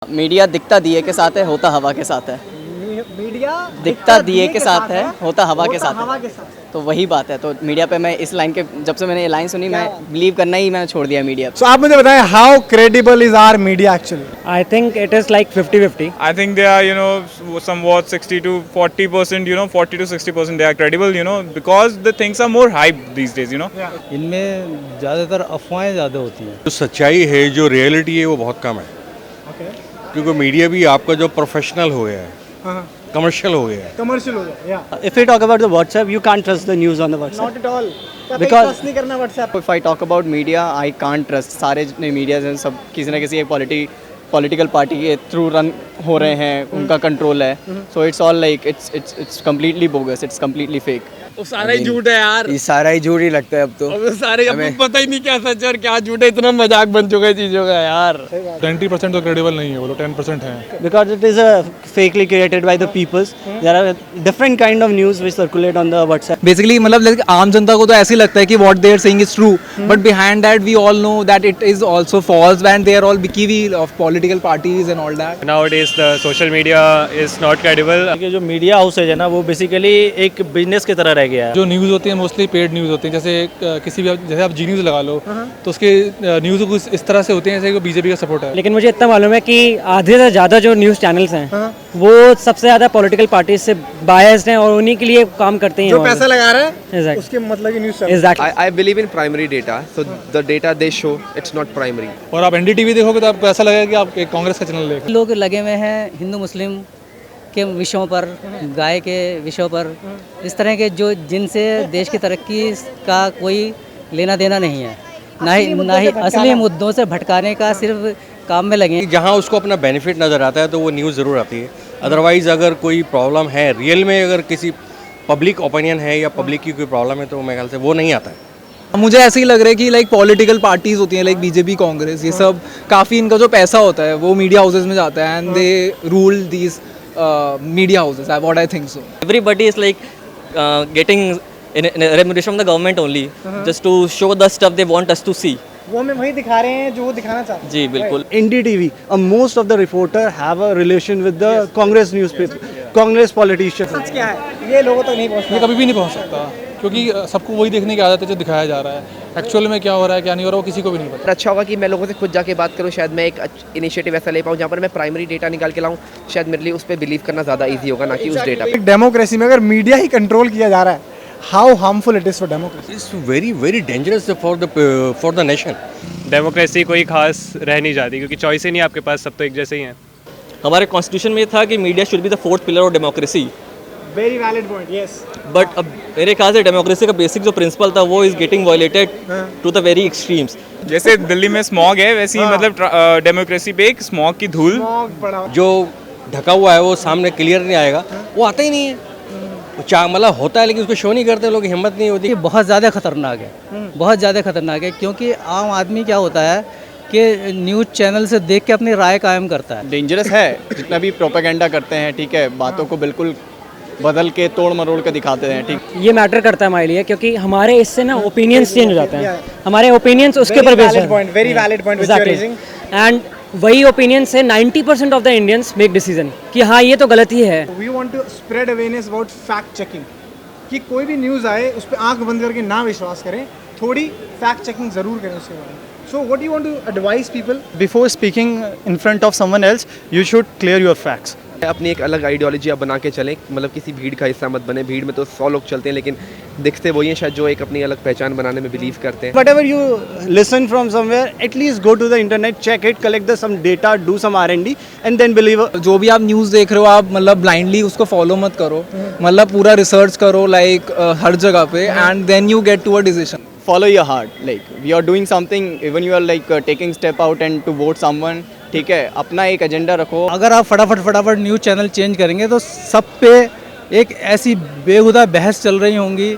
Media दिखता दिए के साथ है, होता हवा के साथ है। मीडिया दिखता दिए के साथ है, होता हवा के साथ हवा है। के साथ है। तो वही बात है। तो मीडिया पे मैं इस लाइन के जब से मैंने ये लाइन सुनी, मैं बिलीव करना ही मैंने छोड़ दिया मीडिया पे। So आप मुझे बताएं how credible is our media actually? I think it is like 50-50. I think they are, somewhat 60 to 40%, 40 to 60% they are credible, because the things are more hype these days. इनमें ज़्यादातर अफवाहें ज़्यादा होती हैं। जो सच्चाई है, जो रियलिटी है, वो बहुत कम है। क्योंकि मीडिया भी आपका जो प्रोफेशनल हो गया है, कमर्शियल हो गया है। कमर्शियल हो गया या If we talk about the WhatsApp, you can't trust the news on the WhatsApp. Not at all. Because- trust नहीं करना WhatsApp. If I talk about media, I can't trust. सारे जितने मीडिया हैं सब किसी ना किसी एक पॉलिटिकल पार्टी के थ्रू रन हो रहे हैं, उनका कंट्रोल है। So it's all like it's completely bogus, it's completely fake. वो सारा ही झूठ है यार। ये सारा ही झूठ ही लगता है अब तो। अब सारे अब पता ही नहीं क्या सच है और क्या झूठ है, इतना मजाक बन चुका है चीजों का यार। 20% तो क्रेडिबल नहीं है, वो लोग 10% है। Because it is fakely created by the peoples. There are different kind of news which circulate on the WhatsApp. Basically मतलब like, आम जनता को तो ऐसे ही लगता है कि what they are saying is true, but behind that we all know that it is also false and they are all बिकीवी of political parties and all that. Nowadays the social media is not credible. कि जो media houses है ना, वो basically एक business की तरह रह गया है। जो न्यूज़ होती है मोस्टली पेड न्यूज़ होती है। जैसे किसी भी जैसे आप जी न्यूज़ लगा लो, तो उसके न्यूज़ कुछ इस तरह से होते हैं जैसे बीजेपी का सपोर्ट है। लेकिन मुझे इतना मालूम है कि आधे से ज़्यादा जो न्यूज़ चैनल्स हैं वो सबसे ज़्यादा पॉलिटिकल पार्टीज से बायस्ड हैं और उन्हीं के लिए काम करते हैं। जो पैसा लगा रहा है Exactly. उसके मतलब की news. Exactly. I believe in primary data, so the data they show it's not primary. और आप एनडीटीवी देखोगे तो आपको ऐसा लगेगा कि आप एक कांग्रेस का चैनल देख। लोग लगे हुए हैं हिंदू मुस्लिम के विषयों पर, गाय के विषयों पर, इस तरह के जो जिनसे देश की तरक्की का कोई लेना देना नहीं है, ना ही असली मुद्दों से भटकाने का सिर्फ काम में लगे हैं। जहाँ उसको अपना बेनिफिट नज़र आता है तो वो न्यूज़ ज़रूर आती है। अदरवाइज़ अगर कोई प्रॉब्लम है रियल में, अगर किसी पब्लिक ओपिनियन है या पब्लिक की कोई प्रॉब्लम है, तो मेरे ख्याल से वो नहीं आता है। मुझे ऐसे ही लग रहा है कि लाइक पॉलिटिकल पार्टीज होती हैं, लाइक बीजेपी, कांग्रेस, ये सब काफ़ी इनका जो पैसा होता है वो मीडिया हाउसेज में जाता है and they rule these media houses. What I think so. Everybody is like getting in remuneration from the government only, just to show the stuff they want us to see. वो हमें वही दिखा रहे हैं जो वो दिखाना चाहते हैं। जी बिल्कुल। NDTV, most of the reporter have a relation with the Congress newspaper, Congress politicians. सच क्या है ये लोगों तक नहीं पहुंचता। ये कभी भी नहीं पहुंच सकता, क्योंकि सबको वही देखने की आदत है जो दिखाया जा रहा है। एक्चुअल में क्या हो रहा है क्या नहीं हो रहा, वो किसी को भी नहीं पता। अच्छा होगा कि मैं लोगों से खुद जाके बात करूं, शायद मैं एक इनिशिएटिव ऐसा ले पाऊं जहां पर मैं प्राइमरी डेटा निकाल के लाऊं, शायद मेरे लिए उस पर बिलीव करना ज़्यादा ईजी होगा ना कि उस डेटा पे। एक डेमोक्रेसी में अगर मीडिया ही कंट्रोल किया जा रहा है, how harmful it is for democracy? It's very very dangerous for the nation. Democracy कोई खास रह नहीं जाती, क्योंकि चॉइस ही नहीं आपके पास, सब तो एक जैसे ही हैं। हमारे कॉन्स्टिट्यूशन में ये था कि media should be the fourth pillar of democracy, very valid point, yes. But अब मेरे ख्याल से डेमोक्रेसी का बेसिक जो प्रिंसिपल था वो is getting violated to the very extremes. जैसे दिल्ली में स्मॉग है, वैसे ही मतलब डेमोक्रेसी पे एक स्मॉग की धूल जो ढका हुआ है वो सामने क्लियर नहीं आएगा, वो आता ही नहीं है। मतलब होता है लेकिन उसको शो नहीं करते लोग, हिम्मत नहीं होती। ये बहुत ज़्यादा खतरनाक है, बहुत ज़्यादा खतरनाक है, क्योंकि आम आदमी क्या होता है कि न्यूज़ चैनल से देख के अपनी राय कायम करता है। डेंजरस है जितना भी प्रोपेगेंडा करते हैं, ठीक है, बातों को बिल्कुल बदल के तोड़ मरोड़ के दिखाते हैं, ठीक। ये मैटर करता है हमारे लिए, क्योंकि हमारे इससे ना ओपिनियंस चेंज हो जाते हैं, हमारे ओपिनियंस उसके ऊपर बेस्ड हैं। Very valid point which you are raising. And वही ओपिनियन से 90% of the Indians make decision कि हाँ ये तो गलती है। We want to spread awareness about fact checking, कि कोई भी न्यूज़ आए उस पर आंख बंद करके ना विश्वास करें, थोड़ी फैक्ट चेकिंग ज़रूर करें उसके बारे में। So what you want to advice people? Before speaking in front of someone else, you should clear your facts. अपनी एक अलग आइडियोलॉजी आप बना के चलें, मतलब किसी भीड़ का हिस्सा मत बने। भीड़ में तो 100 लोग चलते हैं, लेकिन दिखते वही हैं शायद जो एक अपनी अलग पहचान बनाने में बिलीव करते हैं। Whatever you listen from somewhere, at least go to the internet, check it, collect some data, do some R&D, and then believe. जो भी आप न्यूज़ देख रहे हो, आप मतलब ब्लाइंडली उसको फॉलो मत करो, मतलब पूरा रिसर्च करो लाइक हर जगह पे, and then you get to a decision. Follow your heart. Like we are doing something, even you are like taking step out and to vote someone, ठीक है, अपना एक एजेंडा रखो। अगर आप फटाफट न्यूज़ चैनल चेंज करेंगे तो सब पे एक ऐसी बेहुदा बहस चल रही होंगी।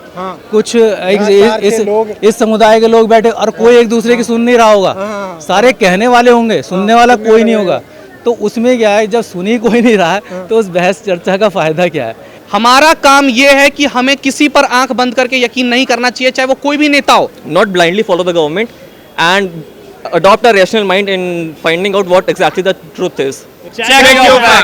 कुछ इस समुदाय के लोग बैठे और कोई एक दूसरे की सुन नहीं रहा होगा, सारे कहने वाले होंगे, सुनने वाला कोई नहीं होगा। तो उसमें क्या है, जब सुनी कोई नहीं रहा है तो उस बहस चर्चा का फायदा क्या है? हमारा काम ये है कि हमें किसी पर आंख बंद करके यकीन नहीं करना चाहिए, चाहे वो कोई भी नेता हो। Not blindly follow the government and adopt a rational mind in finding out what exactly the truth is. Check your facts.